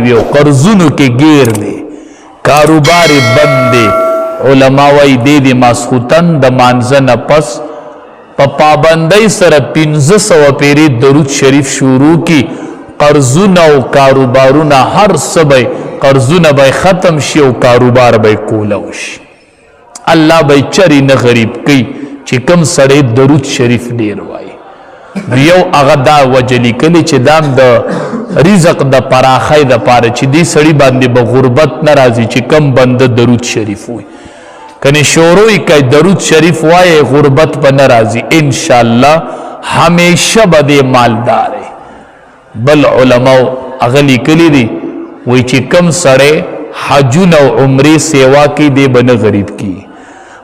وی او قرضونو کې گیر دی کاروبار بند دی علماء وی دی ماسخوتن د مانځه نه پس په پابندۍ سره 1500 پیری درود شریف شروع کی قرضونه او کاروبارونه هر سبای قرضونه به ختم شي او کاروبار به کولاو شي الله به چری نه غریب کی چې کم سړی درود شریف ډیر وای یو هغه دا وجلی کلی چې دام د رزق د پراخای د پاره چې دی سړی باندې به غربت ناراضي چې کم بنده درود شریف وای کنه شوروی کای درود شریف وای غربت په ناراضي ان شاء الله همیشه به مالدار بل علماء اغلی کلی دی وای چې کم سړی حجون او عمره سیوا کی دی بنه غریب کی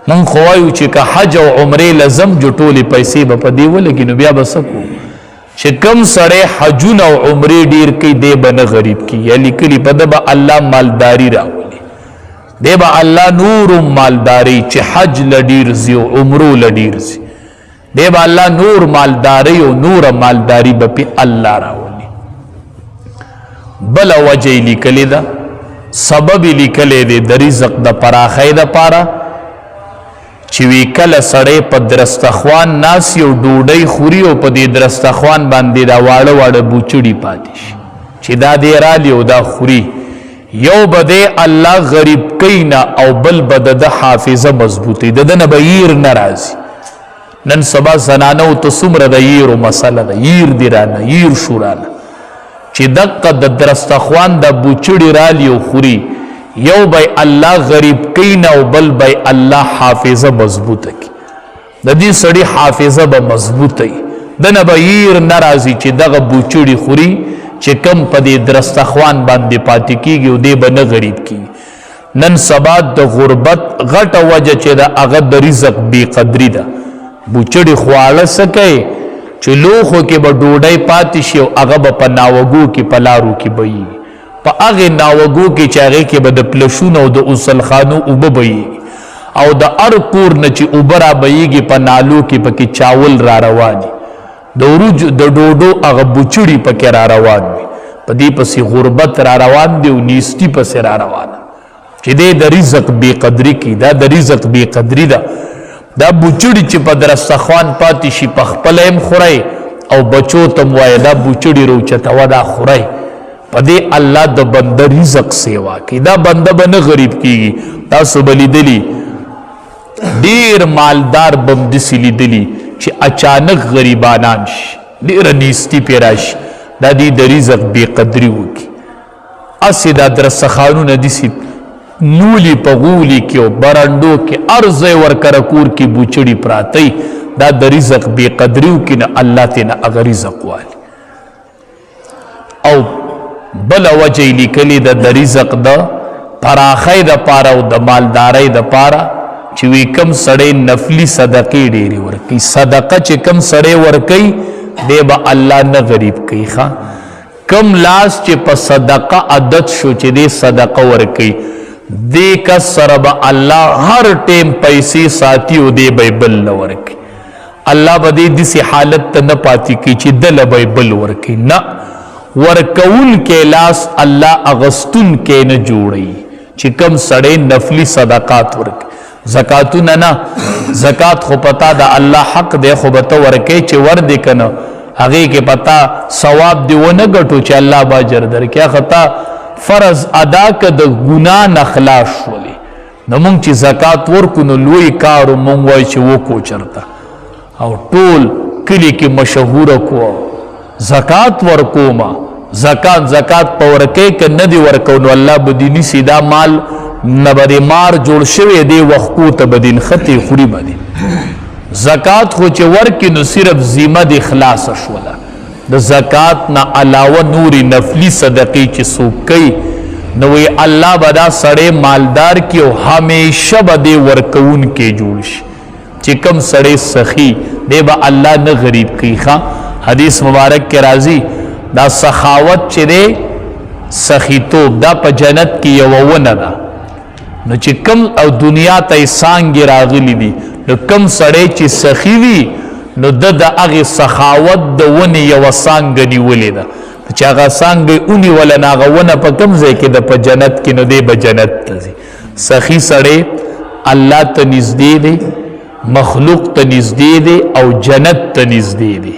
من خوایو چې که حج او عمره لازم جټولې پیسې به په دی ولګي نو بیا بسکو چې کم سړی حجون او عمره ډیر کی دی بنه غریب کی یا لیکلی په دبا الله مالداری راولي دی با الله نور مالداری چې حج لډیر زی او عمره لډیر زی دی با الله نور مالداری او نور مالداری به الله راولي بل وجه لیکلی دا سبب لیکلی دی د رزق د پراخی د پاره چې وی کله سړی په درستخوان ناسی او ډوډۍ خوري او په دې درستخوان باندې دا واړه واړه بوچړي پاتې شي چې دا دې رالی او دا خوري یو بده الله غریب کینا او بل بده د حافظه مضبوطی د نه بیر ناراضي نن سبا زنانو ته څومره د ییرو مسله ده ییر دی رانه ییر شورانه چې دقه د درستخوان د بوچړي رالی او خوري یو بای الله غریب کین او بل بای الله حافظه مضبوطه کی د دې سړی حافظه به مضبوطه د نه بیر ناراضي چې دغه بوچړي خوري چې کم په دې درستخوان باندې پاتې کیږي او دې به نه غریب کی نن سبا د غربت غټه وجه چې د هغه د رزق بی قدری ده بوچړي خواړه سکه چې لوخو کې به ډوډۍ پاتې شي او هغه به په ناوګو کې په لارو کې بهي په هغې ناوګو کې چې هغې کې به د پلشونو او د غسلخانو اوبه بهیږي او د هر کور نه چې اوبه را بهیږي په نالو کې پکې چاول را روان وي د وروج د ډوډو هغه بوچړي پکې را روان وي په دې پسې غربت را روان دی او نیستي پسې را روان چې دی د رزق بې قدري کوي دا د رزق بې قدري ده دا بوچړي چې په درستخوان پاتې شي په خپله هم خورئ او بچو ته م وایه دا بوچړي روچتوه دا خورئ په دې الله د بنده رزق سیوا کوي دا بنده به نه غریب کیږي تاسو به لیدلي ډېر مالدار به هم داسې لیدلي چې اچانک غریبانان شي ډېره نیستي پرې راشي دا دې د رزق بې قدري وکړي هسې دا درستخوانونه داسې نولی په غولی کې او برنډو کې هر ځای ورکره کور کې بوچړي پراته دا د رزق بې قدري وکړي نه الله ترې نه هغه رزق والي او بله وجه یې لیکلې ده د رزق د پراخۍ دپاره او د مالدارۍ دپاره چې وی کم سړی نفلي صدقې ډېرې ورکوي صدقه چې کم سړی ورکوي دی به الله نه غریب کوي ښه کم لاس چې په صدقه عادت شو چې دی صدقه ورکوي دی کس سره به الله هر ټیم پیسې ساتي او دی به بل نه ورکوي الله به دې داسې حالت ته نه پاتې کوي چې دله به بل ورکوي نه ورکوونکی لاس الله اغستونکی نه جوړوي چې کم سړی نفلي صدقات ورکوي زکاتونه نه زکات خو پتا د الله حق دی خو به ته ورکوي چې ور دی که نه هغې کې پتا ثواب دی ونه ګټو چې الله به اجر درکړي هغه ته فرض ادا که د ګناه نه خلاص شولې نو مونږ چې زکات ورکو نو لوی کار مونږ وایو چې وکړو چېرته او ټول کلي کې مشهوره کو زکات ورکوما زکات په ورکوي که نه دی ورکو نو الله به دې نیسي دا مال نه به دې مار جوړ شوی دی وښکو ته به دې نښتې خوري به دې زکات خو چې ورکي نو صرف ذمه دې خلاصه شوله د زکات نه علاوه نورې نفلي صدقې چې څوک کوي نو وی الله به دا سړی مالدار کی او همیشه به دې ورکوونکی جوړ شي چې کم سړی سخي دی به الله نه غریب کوي ښه حدیث مبارک کې راځي دا سخاوت چې دی سخیتوب دا په جنت کې یوه ونه ده نو چې کم او دنیا ته یې څانګې راغلي دي نو کم سړی چې سخي وي نو د هغې سخاوت د ونې یوه څانګه نیولې ده چې هغه څانګې ونیوله نو هغه ونه په کوم ځای کې ده په جنت کې، نو دی به جنت ته ځي. سخي سړی الله ته نږدې دی، مخلوق ته نږدې دی او جنت ته نږدې دی،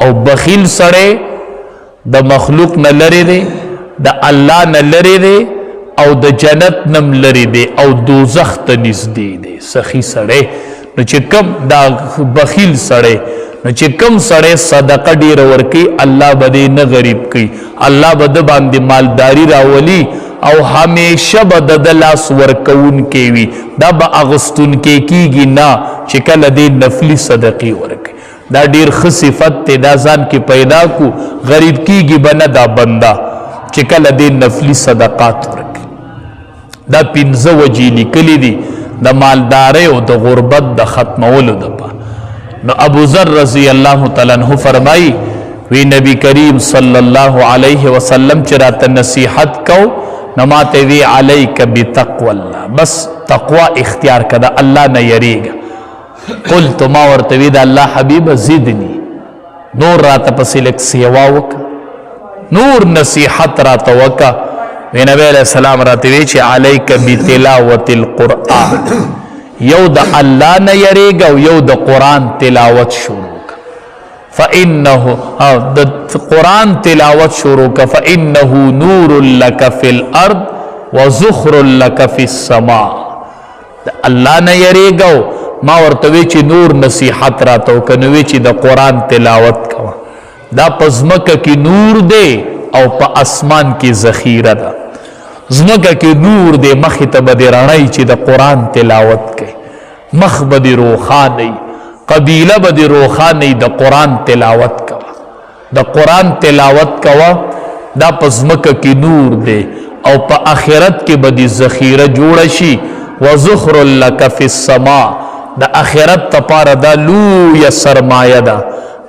او بخیل سړی د مخلوق نه لرې دی، د الله نه لرې دی او د جنت نم لرې دی او دوزخ ته نږدې دی. سخي سړی نو چې کم دا بخیل سړی نو چې کم سړی صدقه ډیره ورکوي الله به دې نه غریب کوي، الله به د باندې مالداري راولي او همیشه به د لاس ورکوونکی وي، دا به اغوستونکی کیږي نه چې کله دې نفلي صدقې ورکوي. دا ډیر ښه صفت دی، دا ځان کې پیدا کو، غریب کیږي به نه دا بنده چې کله دې نفلي صدقات ورکوي. دا 15 وجې لیکلي دي د مالدارۍ او د غربت د ختمولو دپاره. نو ابو ذر رضی الله تعالی عنہ فرمایي وی نبی کریم صلی الله علیه وسلم چې راته نصیحت کو نو ماته وی علیک بتقوى الله، بس تقوا اختیار کړه، الله نه یریږه. قلت ما ورته وی د الله حبیب زدنی، نور راته پسې لک سیوا وکړه، نور نصیحت راته وکړه. وی نبی علیہ السلام راته وی چې علیک بتلاوت القرآن، یو د الله نه یریږه او یو د قرآن تلاوت شروع کړه. فإنه د قرآن تلاوت شروع کړه، فإنه نور لک فی الارض وزخر لک فی السماء. د الله نه یریږه، ما ورته وی چې نور نصیحت راته وکړه، نو وی چې د قرآن تلاوت کوه. دا په ځمکه کې نور دی او په اسمان کې ذخیره ده. ځمکه کې نور دی، مخې ته به دې رڼی چې د قرآن تلاوت کوي، مخ به دې روښانه، قبیله به دې روښانه، د قرآن تلاوت کوه، د قرآن تلاوت کوه. دا په ځمکه کې نور دی او په آخرت کې به دې ذخیره جوړه شي. وزخر لک فی السماء، د آخرت لپاره دا لویه سرمایه ده،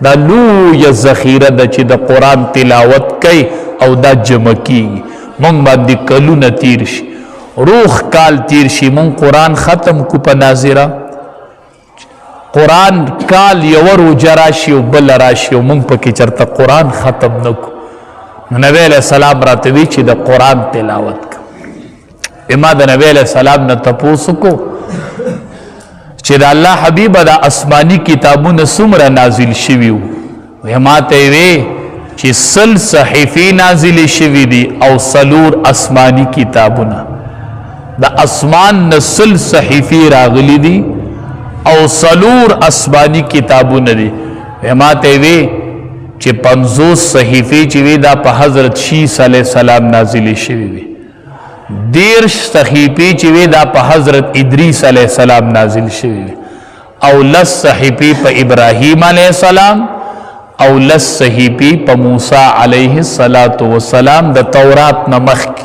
دا لویه ذخیره ده چې د قرآن تلاوت کوي او دا جمع کیږي. مونږ باندې کلونه تیر شي، روح کال تیر شي، مونږ قرآن ختم کو په ناظره، قرآن کال یو روجه راشي او بل راشي او مونږ پکې چرته قرآن ختم نکو. نو نبی علیہ السلام راته وی چې د قرآن تلاوت کوه. ما د نبی علیہ السلام نه تپوس کو چې د الله حبیب د آسمانی کتابونه څومره نازل شوي وو. ما ته وی چې 100 صحیفې نازل شوي دي او 4 آسمانی کتابونه، د اسمان نه 100 صحیفې راغلي دي او 4 آسمانی کتابونه دي. ما ته وی چې 50 صحیفې چې وی دا په حضرت شیس علیہ السلام نازل شوي وي، 10 صحیفې چې وی دا په حضرت ادریس علیہ السلام نازل شوي وي، او 10 صحیفې په ابراهیم علیہ السلام او 10 صحیفې په موسی علیہ السلام د تورات نه مخکې.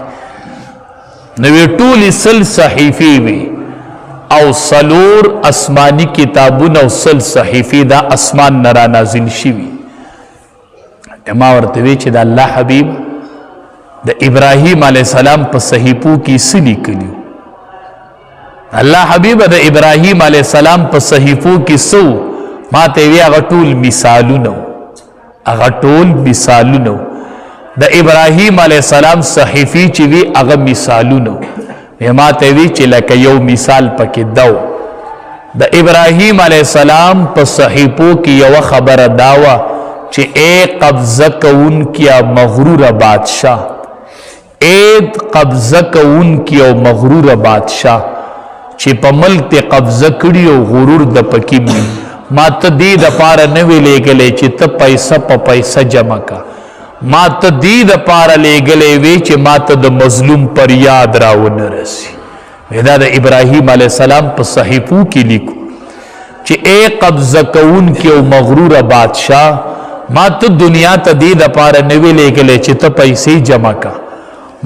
نو ټولې 100 صحیفې وي او 4 آسمانی کتابونه او 100 صحیفې دا اسمان نه را نازل شوي. ما ورته وی چې د الله حبیب د ابراهیم علیہ السلام په صحیفو کې څه لیکلي؟ الله حبیب د ابراهیم علیہ السلام په صحیفو کې څه؟ ما ته وی هغه ټول مثالونه، هغه ټول مثالونه د ابراهیم علیہ السلام صحیفې چې وی هغه مثالونه. ما ته وی چې لکه یو مثال پکې دو، د ابراهیم علیہ السلام په صحیفو کې یو خبره داوا چې اے قبضه کوونکیا مغرور بادشاہ، اے قبضه کوونکی او مغرور بادشاہ چې په ملک ته قبضه کړي او غرور د پکې ما ته دې د پاره نه وی لګلې چې ته پیسې په پیسې جمع کا، ما ته دې د پاره لګلې وی چې ما ته د مظلوم پر یاد راونه رسی. دا د ابراهیم علیہ السلام په صحیفو کې لیکو چې اے قبضه کوونکی او مغرور بادشاہ، ما ته دنیا ته دې د پاره نه وی لګلې چې ته پیسې جمع کا،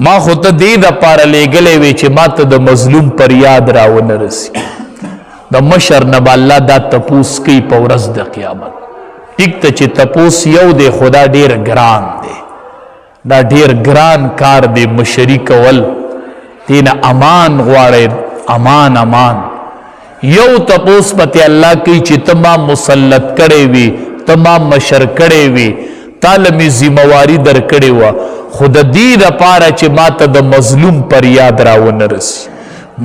ما خو ته دې د پاره لګلې وی چې ما ته د مظلوم پر یاد راونه رسی. د مشر نه الله دا تپوس کوي په ورځ د قیامت. ټیک ته چې تپوس یو دی، خدا ډیر ګران دی، دا ډیر ګران کار دی مشري کول. دین امان غواړي، امان امان. یو تپوس پته الله کوي چې تمام مسلط کړي وي، تمام مشر کړي وي، تاله مې ذمواري درکړې وه خو د دې دپاره چې ما ته د مظلوم پر یاد راونه رسي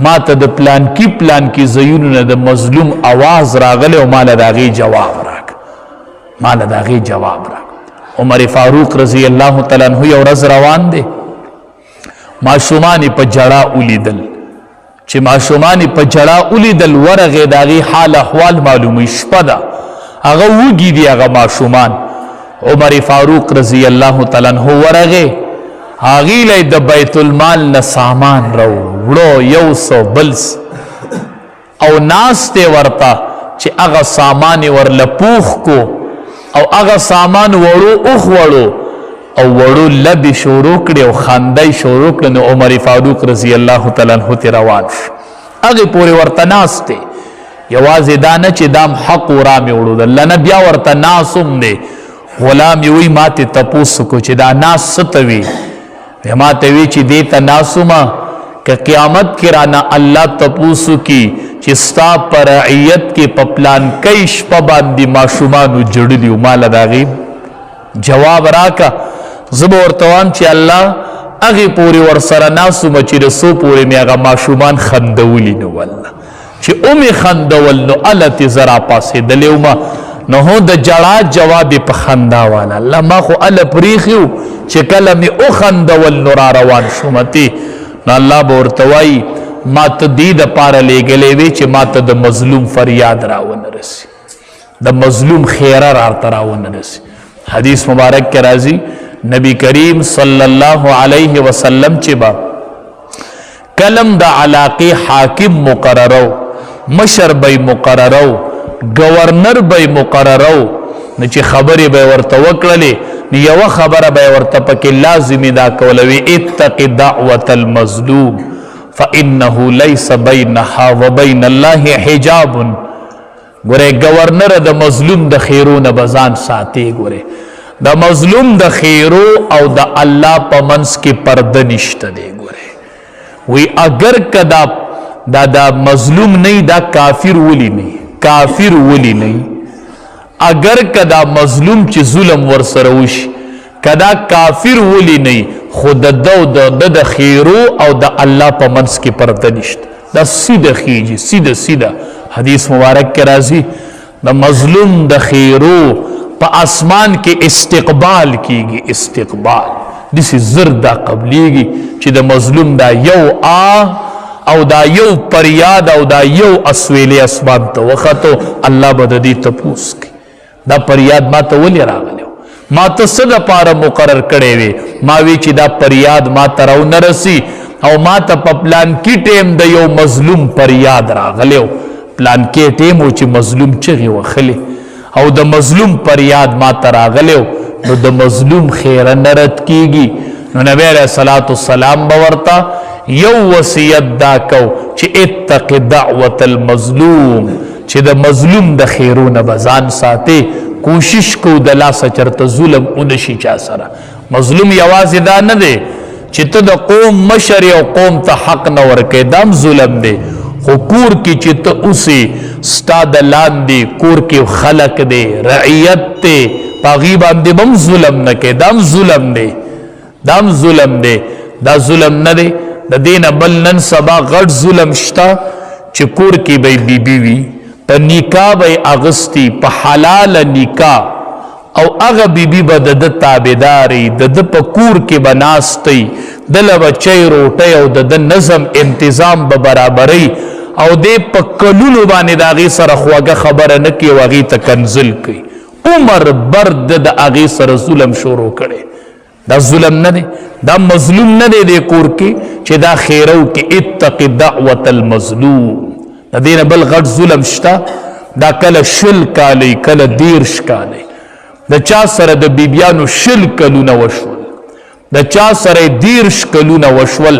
ما ته د پلانکي ځایونو نه د مظلوم آواز راغلی او ما له د هغې جواب راک عمر فاروق رضی الله تعالی عنه یو ورځ روان دی ماشومان یې په جړا ولیدل چې ماشومان یې په جړا ولیدل ورغې د هغې حال احوال معلوموي شپه ده هغه وږي دي هغه ماشومان عمر فاروق رضی الله تعالی عنه ورغې هغې له د بیت المال نه سامان راوړو یو څه بل او ناست یې ورته چې هغه سامان یې ورله پوخ کو او هغه سامان وړو او وړو لبې شروع کړې او خنده یې شروع کړه نو عمر فاروق رضی الله تعالی عنه ترې روان شو هغې پورې ورته ناست دی یوازې دا نه چې دام حق ورا مې وړو د الله نه بیا ورته ناس هم دی غلام یې وایي ما ترې تپوس وکړو چې دا ناس څه ته وي ما ته وی چې دې ته ناسومه که قیامت کې رانه الله تپوس وکړي چې ستا په رعیت کې په پلانکۍ شپه باندې ماشومانو جړلي وو ما له د هغې جواب راکه زه به ورته وایم چې الله هغې پورې ورسره ناسومه چې د څو پورې مې هغه ماشومان خندولي نه والله چې ومې خندول نو هلته زه راپاڅېدلی ومه نو هو د جړا جواب په خندا والا الله ما خو هله پرېښي و چې کله مې وخندول نو را روان شومتې نو الله به ورته وایي ما ته دې دپاره لېږلی وې چې ما ته د مظلوم فریاد راونه رسي د مظلوم خیره راته راونه رسي حدیث مبارک کې راځي نبی کریم صلی الله علیه وسلم چې به کلم د علاقې حاکم مقررو مشر به مقررو گورنر به مقررو نو چې خبرې به ورته وکړلې نو یوه خبره به ورته پکې لازمي دا کوله وي اتق دعوة المظلوم فانه ليس بينها وبين الله حجاب ګوره گورنر د مظلوم د خیرو نه به ځان ساتي ګوره د مظلوم د خیرو او د الله په منځ کې پرده نشته دی ګوره وی اگر کدا دا مظلوم نه دا کافر ولی نه کافر ولی نه اگر کدا مظلوم چې ظلم ورسره وشي کدا کافر ولی نه خود د خیرو او د الله په منځ کې پرده نشته دا سیده خیجی سیده حدیث مبارک کې راځي د مظلوم د خیرو په اسمان کې استقبال کیږي استقبال دسی زردا قبلیږي چې د مظلوم دا یو او دا یو پریاد او دا یو اسویلی اسمان ته وختو الله به د دې تپوس کوي دا پریاد ما ته ولې راغلی ما ته څه دپاره مقرر کړی وی ما وی چې دا پریاد ما ته راونه رسي او ما ته په پلانکي ټیم د یو مظلوم پریاد راغلی و پلانکي ټیم و چې مظلوم چغې وخلې او د مظلوم پریاد ما ته راغلی و نو د مظلوم خیره نه رد کیږي نو نبی علیه الصلاة والسلام به ورته یو وصیت دا کو چې اتق دعوة المظلوم چې د مظلوم د خیرونه به ځان ساتي کوشش کو د لاسه چرته ظلم اونشي چا سره مظلوم یوازې دا نه دی چې ته د قوم مشر او قوم ته حق نه ورکې دام ظلم دی خو کور کې چې ته اوسې ستا د لاندې کور کې خلق دی رعیت دی په هغې باندې به هم ظلم نه کوې دام ظلم دی دا ظلم نه دی د دې نه بل نن سبا غټ ظلم شته چې کور کې به بیبي وي په نکاح به یې اغوستي په حلاله نکاح او هغه بیبي به د ده تابعداري د ده په کور کې به ناستی دله به چای روټۍ او د ده نظم انتظام به برابري او دی په کلونو باندې د هغې سره خوږه خبره نه کوي او هغې ته کنزل کوي عمر بر د هغې سره ظلم شروع کړی دا ظلم نه دی دا مظلوم نه دی دی کور کې چې دا خیرو کې اتق دعوة المظلوم د دې نه بل غټ ظلم شته دا کله شل کالی کله 10 کالی د چا سره د بیبیانو شل کلونه وشول د چا سره 10 کلونه وشول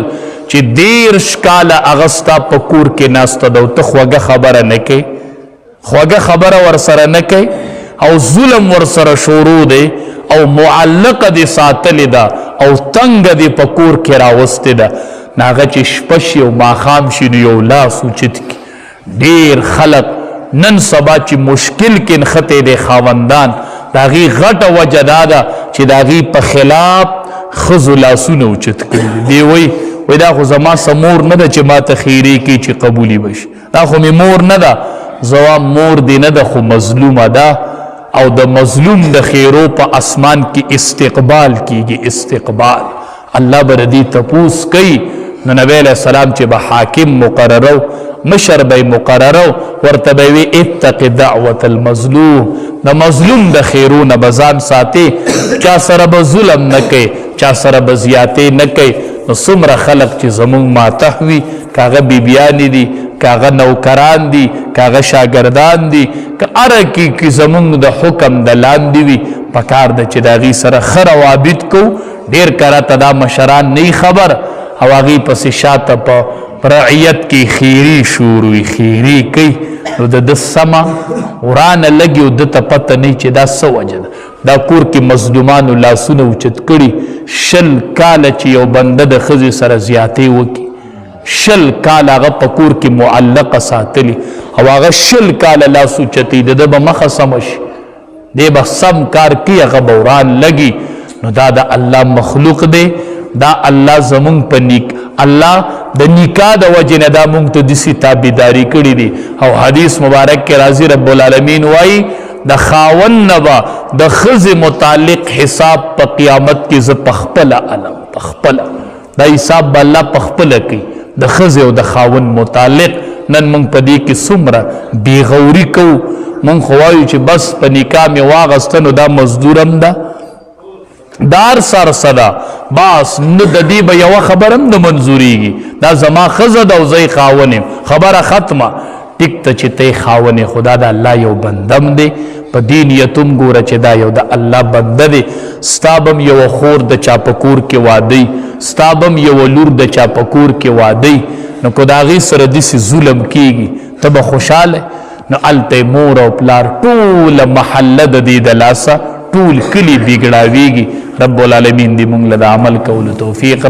چې 10 کاله هغه ستا په کور کې ناسته ده او ته خوږه خبره نه کوې خوږه خبره ورسره نه کوې او ظلم ورسره شروع دی او معلقه دی ساتلې ده او تنګه دی په کور کې راوستې ده نو هغه چې شپه شي او ماښام شي نو یو لاس اوچت کړي ډېر خلق نن سبا چې مشکل کې نښتی دی خاوندان د هغې غټه وجه دا ده چې د هغې په خلاف ښځو لاسونه اوچت کړي دی وایي دا خو زما څه مور نه ده چې ما ته خیرې کړي چې قبولي به شي دا خو مې مور نه ده زوام مور دې نه ده خو مظلومه ده او د مظلوم د خیرو په اسمان کې استقبال کیږي استقبال الله به د دې تپوس کوي نو نبی علیه السلام چې به حاکم مقررو مشر به مقررو ورته به وي اتق دعوة المظلوم د مظلوم د خیرو نه به ځان ساتې چا سره به ظلم نه کوي چا سره به زیاتې نه کوي نو څومره خلق چې زمونږ ماتح وي که هغه بیبیانې دي که هغه نوکران دي که هغه شاګردان دي که هره کې زمونږ د حکم د لاندې وي پکار ده چې د هغې سره ښه روابط کوو ډېر کرته دا مشران نه خبر او هغې پسې شاته په رعیت کې خیري شور وي خیري کوي نو د ده سمه ورانه لګي او ده ته پته نه چې دا څه وجه ده دا کور کې مظلومانو لاسونه اوچت کړي 20 کاله چې یو بنده د ښځې سره زیاتې وکړي 20 کاله هغه په کور کې معلقه ساتلي او هغه 20 کاله لاس اوچتي د ده به مخه سمه شي دی به سم کار کوي هغه به وران لګي نو دا د الله مخلوق دی دا الله زمونږ په نیک الله د نکاح د وجې نه دا مونږ ته داسې تابعداري کړي دي او حدیث مبارک کې راځي رب العالمین وایي د خاوند نه به د ښځې متعلق حساب په قیامت کې زه پخپله علم پخپله دا حساب به الله پخپله کوي د ښځې او د خاوند متعلق نن مونږ په دې کې څومره بېغوري کوو مونږ خو وایو چې بس په نکاح مې واغسته نو دا مزدور هم ده دار سر صدا باس نه د دې به یوه خبره هم نه منظوریږي دا زما ښځه ده او زه یې خاون یم خبره ختمه ټیک ته چې ته یې خاون یې خو دا د الله یو بندم دی په دې نیت هم ګوره چې دا یو د الله بنده دی ستا به هم یوه خور د چا په کور کې واده ستا به هم یوه لور د چا په کور کې واده نو که د هغې سره داسې ظلم کېږي ته به خوشحاله نو هلته مور او پلار ټوله محله د دې د لاسه ټول کلی بګړاویږي رب العالمین دې مونږ له د عمل کولو توفیق